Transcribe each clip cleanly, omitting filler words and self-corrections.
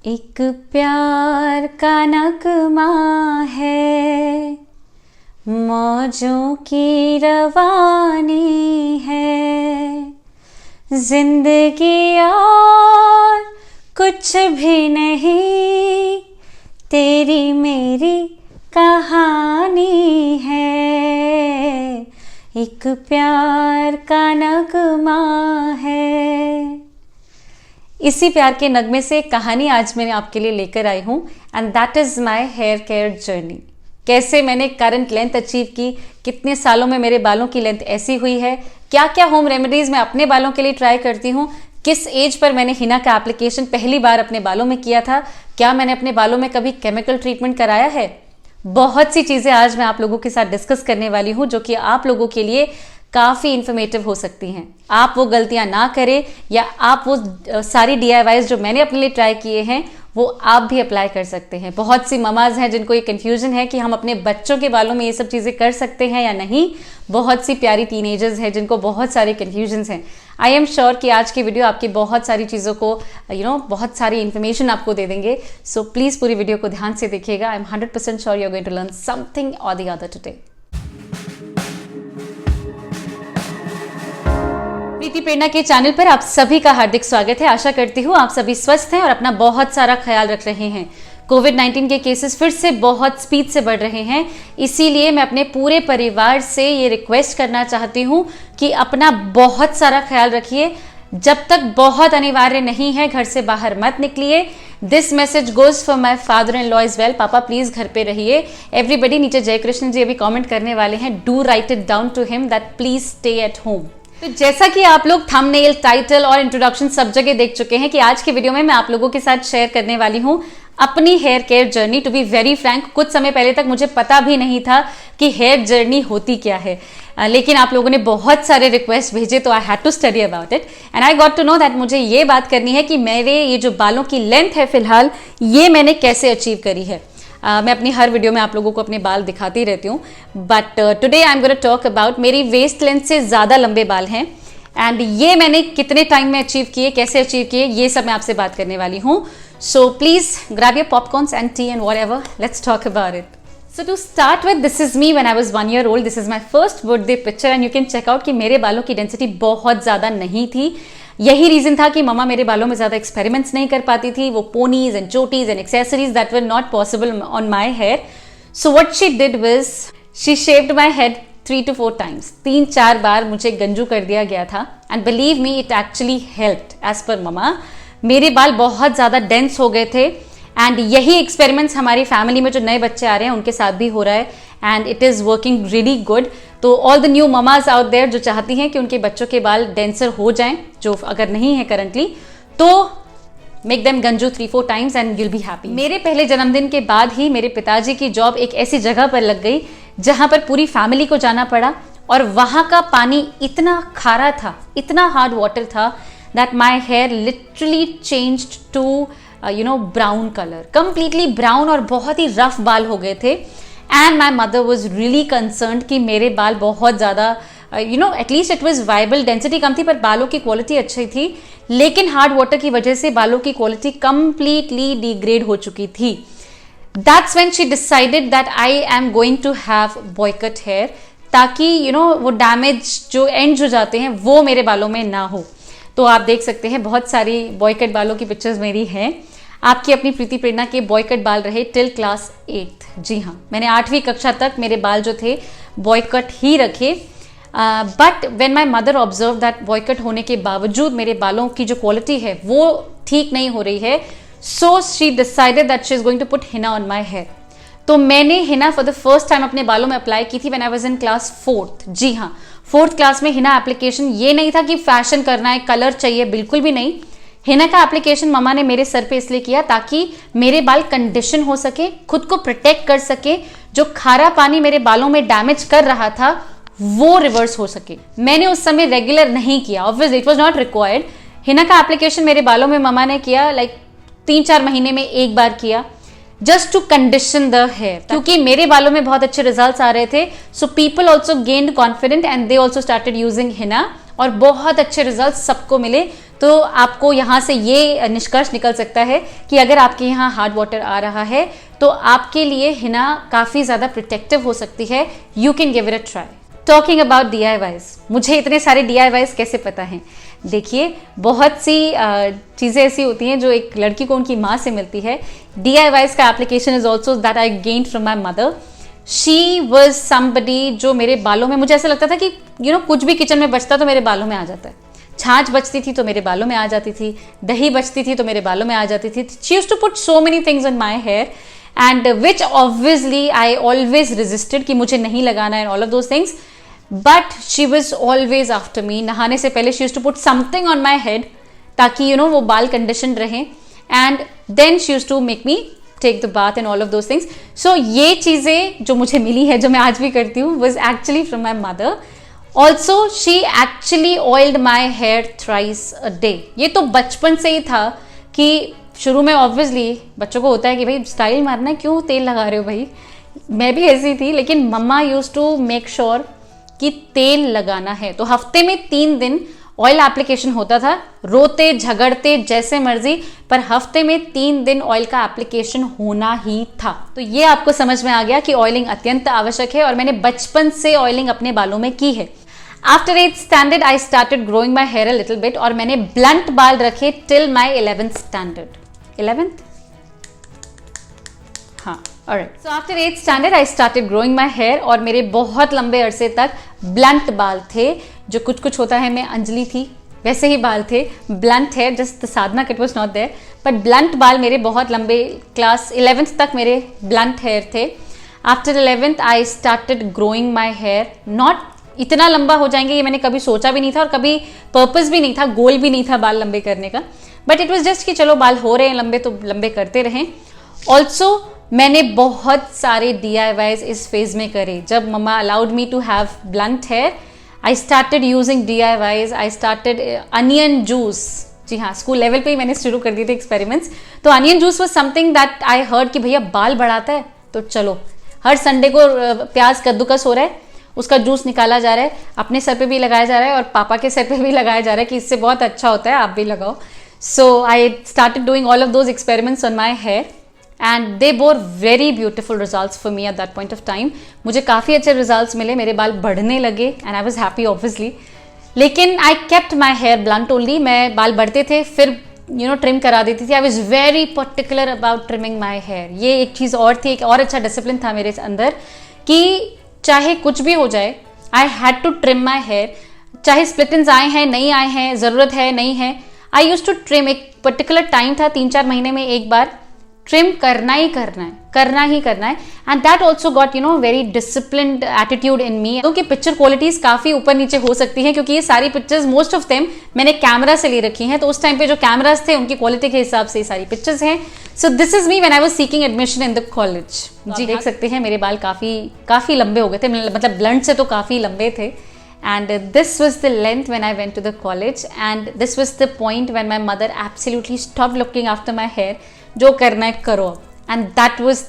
एक प्यार का नगमा है, मौजों की रवानी है, जिंदगी और कुछ भी नहीं, तेरी मेरी कहानी है, एक प्यार का नगमा है। इसी प्यार के नगमे से एक कहानी आज मैं आपके लिए लेकर आई हूँ and that is my hair care journey. कैसे मैंने करंट लेंथ अचीव की, कितने सालों में मेरे बालों की लेंथ ऐसी हुई है, क्या क्या होम रेमेडीज़ मैं अपने बालों के लिए ट्राई करती हूँ, किस एज पर मैंने हिना का एप्लीकेशन पहली बार अपने बालों में किया था, क्या मैंने अपने बालों में कभी केमिकल ट्रीटमेंट कराया है। बहुत सी चीज़ें आज मैं आप लोगों के साथ डिस्कस करने वाली हूँ जो कि आप लोगों के लिए काफ़ी इन्फॉर्मेटिव हो सकती हैं। आप वो गलतियां ना करें या आप वो सारी DIYs जो मैंने अपने लिए ट्राई किए हैं वो आप भी अप्लाई कर सकते हैं। बहुत सी ममाज हैं जिनको ये कन्फ्यूजन है कि हम अपने बच्चों के बालों में ये सब चीज़ें कर सकते हैं या नहीं। बहुत सी प्यारी टीनेजर्स हैं जिनको बहुत सारे कन्फ्यूजन्स हैं। आई एम श्योर कि आज की वीडियो आपकी बहुत सारी चीज़ों को बहुत सारी इन्फॉर्मेशन आपको दे देंगे। सो प्लीज़ पूरी वीडियो को ध्यान से देखिएगा। I am 100% sure you are going to learn something or the other today. Preeti Prerna के चैनल पर आप सभी का हार्दिक स्वागत है। आशा करती हूँ आप सभी स्वस्थ हैं और अपना बहुत सारा ख्याल रख रहे हैं। कोविड-19 के केसेस फिर से बहुत स्पीड से बढ़ रहे हैं, इसीलिए मैं अपने पूरे परिवार से ये रिक्वेस्ट करना चाहती हूँ कि अपना बहुत सारा ख्याल रखिए। जब तक बहुत अनिवार्य नहीं है घर से बाहर मत निकलिए। This message goes for my father in law is well. पापा प्लीज घर पे रहिए। एवरीबडी, नीचे जयकृष्ण जी अभी कमेंट करने वाले हैं, do write it down to him that please stay at home. तो जैसा कि आप लोग थंबनेल, टाइटल और इंट्रोडक्शन सब जगह देख चुके हैं कि आज की वीडियो में मैं आप लोगों के साथ शेयर करने वाली हूं अपनी hair care journey. To be very frank, कुछ समय पहले तक मुझे पता भी नहीं था कि हेयर जर्नी होती क्या है, लेकिन आप लोगों ने बहुत सारे रिक्वेस्ट भेजे तो I had to study about it and I got to know that मुझे ये बात करनी है कि मेरे ये जो बालों की लेंथ है फिलहाल, ये मैंने कैसे अचीव करी है। मैं अपनी हर वीडियो में आप लोगों को अपने बाल दिखाती रहती हूँ, but today I am gonna talk about मेरी वेस्ट लेंथ से ज़्यादा लंबे बाल हैं एंड ये मैंने कितने टाइम में अचीव किए, कैसे अचीव किए, ये सब मैं आपसे बात करने वाली हूँ। So please grab your popcorns and T and whatever, let's talk about it. So to start with, this is me when I was 1 year old. This is my first birthday picture and you can check out कि मेरे बालों की density बहुत ज़्यादा नहीं थी। यही reason था कि ममा मेरे बालों में ज़्यादा एक्सपेरिमेंट्स नहीं कर पाती थी। वो पोनीज एंड चोटीज and accessories that were not possible on my hair. So what she did was she shaved my head 3 to 4 times। 3-4 बार मुझे गंजू कर दिया गया था and believe me it actually helped as per mama. मेरे बाल बहुत ज़्यादा डेंस हो गए थे एंड यही एक्सपेरिमेंट्स हमारी फैमिली में जो नए बच्चे आ रहे हैं उनके साथ भी हो रहा है and it is working really good. तो all the new mamas out there जो चाहती हैं कि उनके बच्चों के बाल डेंसर हो जाएं, जो अगर नहीं है करंटली, तो make them Ganju 3-4 times and you'll be happy. मेरे पहले जन्मदिन के बाद ही मेरे पिताजी की जॉब एक ऐसी जगह पर लग गई जहाँ पर पूरी फैमिली को जाना पड़ा और वहाँ का पानी इतना खारा था, इतना हार्ड वाटर था that my hair literally changed to brown colour, completely brown और बहुत ही रफ बाल हो गए थे and my mother was really concerned कि मेरे बाल बहुत ज़्यादा at least it was viable, density कम थी पर बालों की क्वालिटी अच्छी थी, लेकिन हार्ड वाटर की वजह से बालों की क्वालिटी कंप्लीटली डिग्रेड हो चुकी थी। That's when she decided that I am going to have boy cut hair, ताकि वो डैमेज जो एंड हो जाते हैं वो मेरे बालों में ना हो। तो आप देख सकते हैं बहुत सारी बॉयकट बालों की पिक्चर्स मेरी हैं। आपकी अपनी प्रीति प्रेरणा के बॉयकट बाल रहे टिल क्लास 8th। जी हाँ, मैंने 8वीं कक्षा तक मेरे बाल जो थे बॉयकट ही रखे। But when my mother observe that boy cut होने के बावजूद मेरे बालों की जो क्वालिटी है वो ठीक नहीं हो रही है, so she decided that she is going to put henna on my hair. तो मैंने henna for the first time अपने बालों में अप्लाई की थी when I was in class 4th। जी हाँ, 4th क्लास में हिना एप्लीकेशन ये नहीं था कि फैशन करना है, कलर चाहिए, बिल्कुल भी नहीं। हिना का एप्लीकेशन ममा ने मेरे सर पे इसलिए किया ताकि मेरे बाल कंडीशन हो सके, खुद को प्रोटेक्ट कर सके, जो खारा पानी मेरे बालों में डैमेज कर रहा था वो रिवर्स हो सके। मैंने उस समय रेगुलर नहीं किया, obviously it was not required. Hina का एप्लीकेशन मेरे बालों में ममा ने किया 3-4 महीने में एक बार किया, just to condition the hair, क्योंकि मेरे बालों में बहुत अच्छे रिजल्ट्स आ रहे थे। So people also gained confident and they also started using Hina और बहुत अच्छे रिजल्ट्स सबको मिले। तो आपको यहाँ से ये निष्कर्ष निकल सकता है कि अगर आपके यहाँ हार्ड वाटर आ रहा है तो आपके लिए हिना काफ़ी ज़्यादा प्रोटेक्टिव हो सकती है। You can give it a try. Talking about DIYs, मुझे इतने सारे DIYs कैसे पता हैं? देखिए, बहुत सी चीज़ें ऐसी होती हैं जो एक लड़की को उनकी माँ से मिलती है। DIYs का application is also that I gained from my mother. She was somebody जो मेरे बालों में, मुझे ऐसा लगता था कि कुछ भी किचन में बचता तो मेरे बालों में आ जाता है। छाछ बचती थी तो मेरे बालों में आ जाती थी, दही बचती थी तो मेरे बालों में आ जाती थी। She used to put so many things in my hair and which obviously I always resisted कि मुझे नहीं लगाना है all of those things, but she was always after me. नहाने से पहले she used to put something on my head ताकि वो बाल कंडीशन रहे, and then she used to make me take the bath and all of those things. So ये चीज़ें जो मुझे मिली है, जो मैं आज भी करती हूँ, was actually from my mother. Also she actually oiled my hair thrice a day. ये तो बचपन से ही था कि शुरू में ऑब्वियसली बच्चों को होता है कि भाई स्टाइल मारना है, क्यों तेल लगा रहे हो भाई। मैं भी ऐसी थी, लेकिन मम्मा यूज टू मेक श्योर कि तेल लगाना है। तो हफ्ते में 3 दिन ऑयल एप्लीकेशन होता था, रोते झगड़ते जैसे मर्जी, पर हफ्ते में 3 दिन ऑयल का एप्लीकेशन होना ही था। तो ये आपको समझ में आ गया कि ऑयलिंग अत्यंत आवश्यक है, और मैंने बचपन से ऑयलिंग अपने बालों में की है। After 8th standard I started growing my hair a little bit, और मैंने ब्लंट बाल रखे till my 11th standard. 11th? हाँ, alright. So after 8th standard I started growing my hair, और मेरे बहुत लंबे अरसे तक ब्लंट बाल थे। जो कुछ कुछ होता है, मैं अंजलि थी वैसे ही बाल थे, blunt hair, just Sadhana cut was not there, but blunt बाल मेरे बहुत लंबे, क्लास 11th तक मेरे ब्लंट हेयर थे। After 11th I started growing my hair, not इतना लंबा हो जाएंगे ये मैंने कभी सोचा भी नहीं था, और कभी पर्पस भी नहीं था, गोल भी नहीं था बाल लंबे करने का, बट इट वॉज जस्ट कि चलो बाल हो रहे हैं लंबे तो लंबे करते रहें। ऑल्सो मैंने बहुत सारे DIYs इस फेज में करे। जब mama allowed me to have blunt hair, I started using DIYs, I started onion juice. जी हाँ, स्कूल लेवल पे ही मैंने शुरू कर दिए थे एक्सपेरिमेंट्स। तो onion juice was something that I heard कि भैया बाल बढ़ाता है, तो चलो हर संडे को प्याज कद्दूकस हो रहा है, उसका जूस निकाला जा रहा है, अपने सर पे भी लगाया जा रहा है और पापा के सर पे भी लगाया जा रहा है कि इससे बहुत अच्छा होता है, आप भी लगाओ। So I started doing all of those experiments on my hair and they bore very beautiful results for me at that point of time. मुझे काफ़ी अच्छे रिजल्ट्स मिले, मेरे बाल बढ़ने लगे and I was happy obviously. लेकिन I kept my hair blunt only. मैं बाल बढ़ते थे फिर ट्रिम करा देती थी। I was very particular about trimming my hair. ये एक चीज़ और थी, एक और अच्छा डिसिप्लिन था मेरे अंदर कि चाहे कुछ भी हो जाए, I had to trim my hair. चाहे स्प्लिट-एंड्स आए हैं नहीं आए हैं, ज़रूरत है नहीं है, आई यूज टू ट्रिम। एक पर्टिकुलर टाइम था, 3-4 महीने में एक बार ट्रिम करना ही करना है, करना ही करना है। And that also got very disciplined attitude in me. क्योंकि पिक्चर क्वालिटीज काफ़ी ऊपर नीचे हो सकती हैं, क्योंकि ये सारी पिक्चर्स मोस्ट ऑफ देम मैंने कैमरा से ले रखी हैं, तो उस टाइम पे जो कैमराज थे उनकी क्वालिटी के हिसाब से ये सारी पिक्चर्स हैं। So this is me when I was seeking admission in the college. जी देख सकते हैं मेरे बाल काफ़ी लंबे हो गए थे, मतलब ब्लंट से तो काफ़ी लंबे थे। And this was the length when I went to the college, and this was the point when my mother absolutely stopped looking after my hair. जो करना है करो। And that was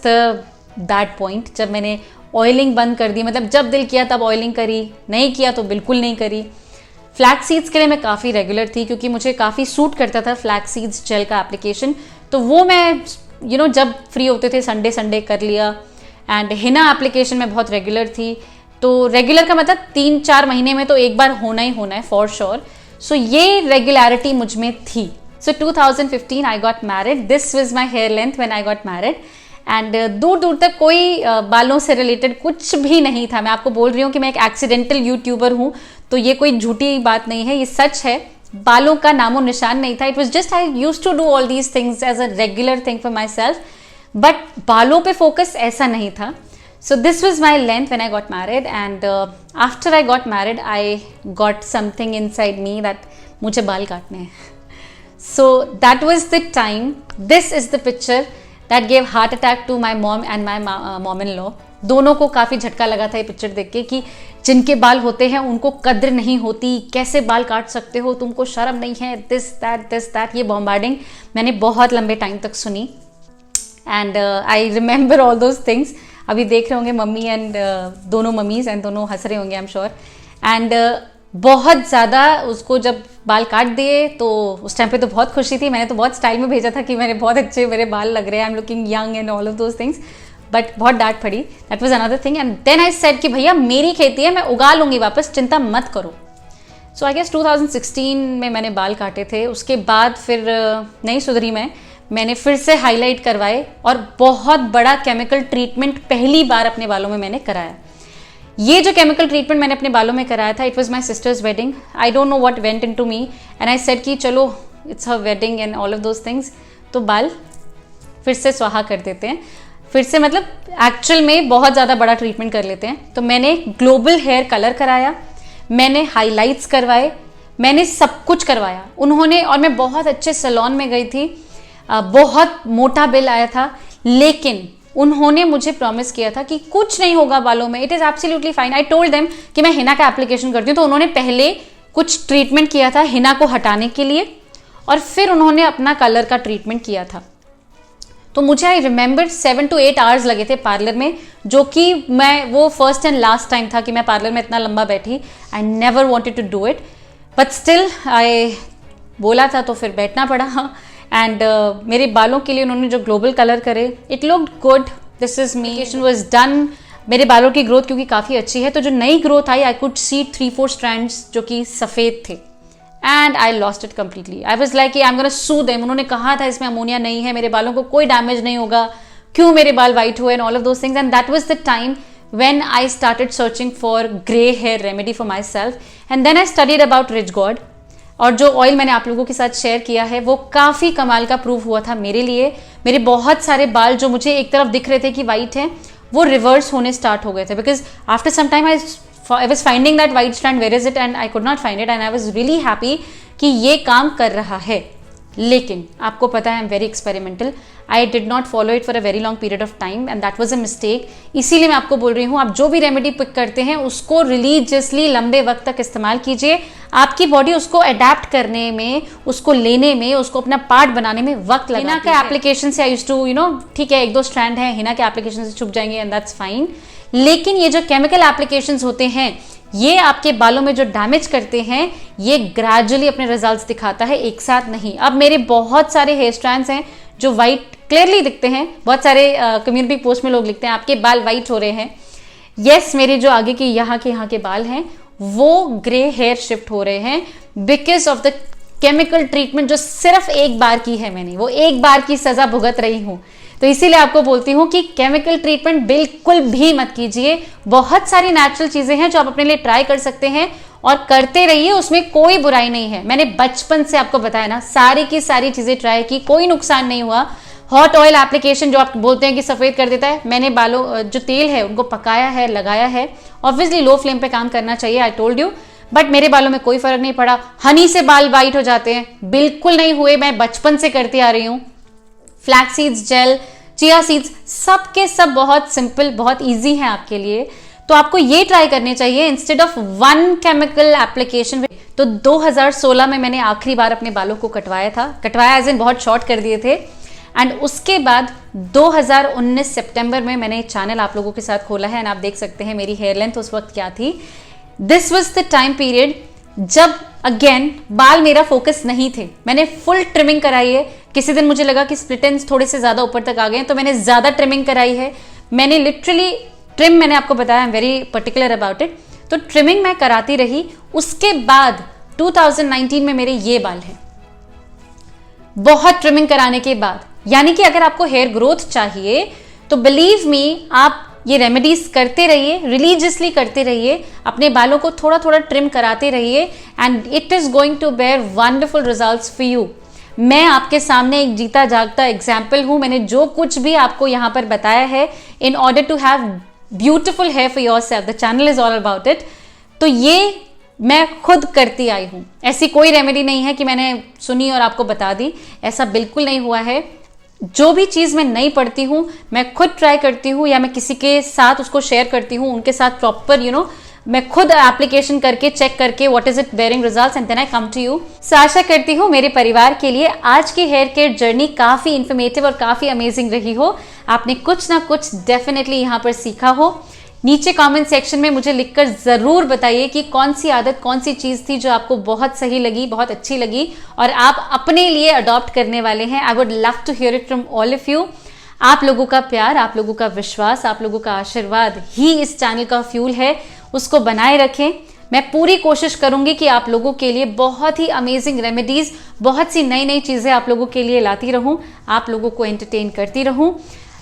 that point जब मैंने ऑयलिंग बंद कर दी। मतलब जब दिल किया तब ऑयलिंग करी, नहीं किया तो बिल्कुल नहीं करी। फ्लैक्स सीड्स के लिए मैं काफ़ी रेगुलर थी, क्योंकि मुझे काफ़ी सूट करता था फ्लैक्स सीड्स जेल का एप्लीकेशन। तो वो मैं जब फ्री होते थे संडे कर लिया। एंड हिना एप्लीकेशन में बहुत रेगुलर थी। तो रेगुलर का मतलब 3-4 महीने में तो एक बार होना ही होना है फॉर श्योर। सो ये रेगुलरिटी मुझ में थी। So 2015 I got married. This was my hair length when I got married. And दूर दूर तक कोई बालों से रिलेटेड कुछ भी नहीं था। मैं आपको बोल रही हूँ कि मैं एक एक्सीडेंटल यूट्यूबर हूँ, तो ये कोई झूठी बात नहीं है, ये सच है। बालों का नामो निशान नहीं था। It was just I used to do all these things as a regular thing for myself, but बालों पे फोकस ऐसा नहीं था। So this was my length when I got married, and after I got married I got something inside me that मुझे बाल काटने हैं। So that was the time. This is the picture that gave heart attack to my mom and my mom-in-law. दोनों को काफ़ी झटका लगा था ये पिक्चर देख के कि जिनके बाल होते हैं उनको कद्र नहीं होती, कैसे बाल काट सकते हो, तुमको शर्म नहीं है, दिस दैट। ये बॉम्बार्डिंग मैंने बहुत लंबे टाइम तक सुनी। And I remember all those things. अभी देख रहे होंगे मम्मी एंड दोनों मम्मीज एंड दोनों हंस रहे होंगे आई एम श्योर। एंड बहुत ज़्यादा उसको जब बाल काट दिए तो उस टाइम पे तो बहुत खुशी थी। मैंने तो बहुत स्टाइल में भेजा था कि मेरे बहुत अच्छे मेरे बाल लग रहे हैं, I am looking young and all of those things, but बहुत डांट पड़ी। That was another thing and then I said कि भैया मेरी खेती है, मैं उगा लूँगी वापस, चिंता मत करो। सो आई गेस 2016 में मैंने बाल काटे थे। उसके बाद फिर नहीं सुधरी मैंने फिर से हाईलाइट करवाए और बहुत बड़ा केमिकल ट्रीटमेंट पहली बार अपने बालों में मैंने कराया। ये जो केमिकल ट्रीटमेंट मैंने अपने बालों में कराया था, it was my sister's wedding. I don't know what went into me and I said कि चलो it's her wedding and all of those things, तो बाल फिर से स्वाहा कर देते हैं, फिर से मतलब एक्चुअल में बहुत ज़्यादा बड़ा ट्रीटमेंट कर लेते हैं। तो मैंने ग्लोबल हेयर कलर कराया, मैंने हाईलाइट्स करवाए, मैंने सब कुछ करवाया उन्होंने, और मैं बहुत अच्छे सैलून में गई थी। बहुत मोटा बिल आया था, लेकिन उन्होंने मुझे प्रॉमिस किया था कि कुछ नहीं होगा बालों में, it is absolutely fine. I told them कि मैं हिना का एप्लीकेशन करती हूँ, तो उन्होंने पहले कुछ ट्रीटमेंट किया था हिना को हटाने के लिए और फिर उन्होंने अपना कलर का ट्रीटमेंट किया था। तो मुझे आई रिमेंबर 7 to 8 आवर्स लगे थे पार्लर में, जो कि वो फर्स्ट एंड लास्ट टाइम था कि मैं पार्लर में इतना लंबा बैठी। I never wanted to do it, but still I बोला था तो फिर बैठना पड़ा। एंड मेरे बालों के लिए उन्होंने जो ग्लोबल कलर करे, it looked good, this is me, was done. मेरे बालों की ग्रोथ क्योंकि काफ़ी अच्छी है, तो जो नई ग्रोथ आई, आई कुड सी 3-4 स्ट्रैंड्स जो कि सफ़ेद थे and I lost it completely. I was like I am gonna sue them. उन्होंने कहा था इसमें अमोनिया नहीं है, मेरे बालों को कोई डैमेज नहीं होगा, क्यों मेरे बाल वाइट हुए and all of those things. And that was the time when I started searching for grey hair remedy for myself and then I studied about Rich God। और जो ऑयल मैंने आप लोगों के साथ शेयर किया है वो काफ़ी कमाल का प्रूफ हुआ था मेरे लिए। मेरे बहुत सारे बाल जो मुझे एक तरफ दिख रहे थे कि वाइट हैं, वो रिवर्स होने स्टार्ट हो गए थे, because after some time I was finding that white strand, where is it, and I could not find it and I was really happy कि ये काम कर रहा है। लेकिन आपको पता है I am very experimental, I did not follow it for a very long period of time and that was a mistake. इसीलिए मैं आपको बोल रही हूँ, आप जो भी रेमेडी पिक करते हैं उसको रिलीजियसली लंबे वक्त तक इस्तेमाल कीजिए। आपकी बॉडी उसको अडेप्ट करने में, उसको लेने में, उसको अपना पार्ट बनाने में वक्त लगता है। हिना के एप्लीकेशन से आई यूज्ड टू ठीक है 1-2 स्ट्रैंड है, हिना के एप्लीकेशन से छुप जाएंगे एंड दैट्स फाइन। लेकिन ये जो केमिकल एप्लीकेशंस होते हैं, ये आपके बालों में जो डैमेज करते हैं, ये ग्रेजुअली अपने रिजल्ट्स दिखाता है, एक साथ नहीं। अब मेरे बहुत सारे हेयर स्ट्रैंड्स हैं जो वाइट क्लियरली दिखते हैं। बहुत सारे कम्युनिटी पोस्ट में लोग लिखते हैं आपके बाल वाइट हो रहे हैं। यस, मेरे जो आगे के यहाँ के बाल हैं वो ग्रे हेयर शिफ्ट हो रहे हैं because of the chemical treatment जो सिर्फ एक बार की है मैंने, वो एक बार की सजा भुगत रही हूँ। तो इसीलिए आपको बोलती हूँ कि केमिकल ट्रीटमेंट बिल्कुल भी मत कीजिए। बहुत सारी नेचुरल चीजें हैं जो आप अपने लिए ट्राई कर सकते हैं और करते रहिए, उसमें कोई बुराई नहीं है। मैंने बचपन से आपको बताया ना, सारी की सारी चीजें ट्राई की, कोई नुकसान नहीं हुआ। हॉट ऑयल एप्लीकेशन जो आप बोलते हैं कि सफेद कर देता है, मैंने बालों जो तेल है उनको पकाया है, लगाया है। ऑब्वियसली लो फ्लेम पे काम करना चाहिए, आई टोल्ड यू, बट मेरे बालों में कोई फर्क नहीं पड़ा। हनी से बाल वाइट हो जाते हैं, बिल्कुल नहीं हुए। मैं बचपन से करती आ रही हूँ। Flax seeds gel, chia seeds, सब के सब बहुत सिंपल, बहुत इजी हैं आपके लिए। तो आपको ये ट्राई करने चाहिए इंस्टेड ऑफ 1 केमिकल एप्लीकेशन। तो 2016 में मैंने आखिरी बार अपने बालों को कटवाया था, कटवाया एज इन बहुत शॉर्ट कर दिए थे। एंड उसके बाद 2019 सितंबर में मैंने चैनल आप लोगों के साथ खोला है एंड आप देख सकते हैं मेरी हेयर लेंथ उस वक्त क्या थी। This was the time period जब अगेन बाल मेरा फोकस नहीं थे। मैंने फुल ट्रिमिंग कराई है। किसी दिन मुझे लगा कि स्प्लिट एंड्स थोड़े से ज्यादा ऊपर तक आ गए तो मैंने ज्यादा ट्रिमिंग कराई है। मैंने लिटरली ट्रिम, मैंने आपको बताया, I am very particular about it. तो ट्रिमिंग मैं कराती रही। उसके बाद 2019 में मेरे ये बाल हैं, बहुत ट्रिमिंग कराने के बाद। यानी कि अगर आपको हेयर ग्रोथ चाहिए तो बिलीव मी, आप ये रेमेडीज करते रहिए, रिलीजियसली करते रहिए, अपने बालों को थोड़ा थोड़ा ट्रिम कराते रहिए and it is going to bear wonderful results for you. मैं आपके सामने एक जीता जागता एग्जाम्पल हूं। मैंने जो कुछ भी आपको यहाँ पर बताया है, in order to have beautiful hair for yourself, the channel is all about it. तो ये मैं खुद करती आई हूँ। ऐसी कोई रेमेडी नहीं है कि मैंने सुनी और आपको बता दी, ऐसा बिल्कुल नहीं हुआ है। जो भी चीज़ मैं नहीं पढ़ती हूँ मैं खुद ट्राई करती हूँ या मैं किसी के साथ उसको शेयर करती हूँ, उनके साथ प्रॉपर मैं खुद एप्लीकेशन करके चेक करके what is it bearing results and then I come to you. So आशा करती हूँ मेरे परिवार के लिए आज की हेयर केयर जर्नी काफ़ी इन्फॉर्मेटिव और काफ़ी अमेजिंग रही हो। आपने कुछ ना कुछ डेफिनेटली यहाँ पर सीखा हो। नीचे कमेंट सेक्शन में मुझे लिखकर ज़रूर बताइए कि कौन सी आदत, कौन सी चीज़ थी जो आपको बहुत सही लगी, बहुत अच्छी लगी और आप अपने लिए अडॉप्ट करने वाले हैं। I would love to hear it from all of you. आप लोगों का प्यार, आप लोगों का विश्वास, आप लोगों का आशीर्वाद ही इस चैनल का फ्यूल है, उसको बनाए रखें। मैं पूरी कोशिश करूंगी कि आप लोगों के लिए बहुत ही अमेजिंग रेमेडीज, बहुत सी नई नई चीज़ें आप लोगों के लिए लाती रहूं, आप लोगों को एंटरटेन करती रहूं।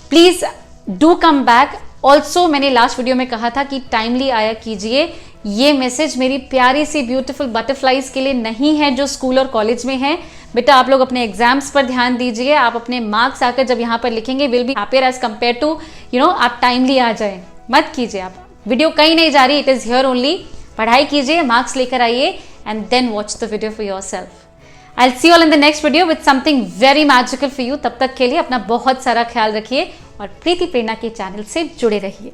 Please do come back. Also मैंने लास्ट वीडियो में कहा था कि टाइमली आया कीजिए। ये मैसेज मेरी प्यारी सी ब्यूटीफुल बटरफ्लाइज के लिए नहीं है जो स्कूल और कॉलेज में हैं। बेटा आप लोग अपने एग्जाम्स पर ध्यान दीजिए। आप अपने मार्क्स आकर जब यहाँ पर लिखेंगे will be happier as compare to आप टाइमली आ जाए। मत कीजिए, आप वीडियो कहीं नहीं जा रही, इट इज़ हियर ओनली। पढ़ाई कीजिए, मार्क्स लेकर आइए and then watch the video for yourself. I'll see you all in the next video with something very magical for you. तब तक के लिए अपना बहुत सारा ख्याल रखिए और प्रीति प्रेरणा के चैनल से जुड़े रहिए।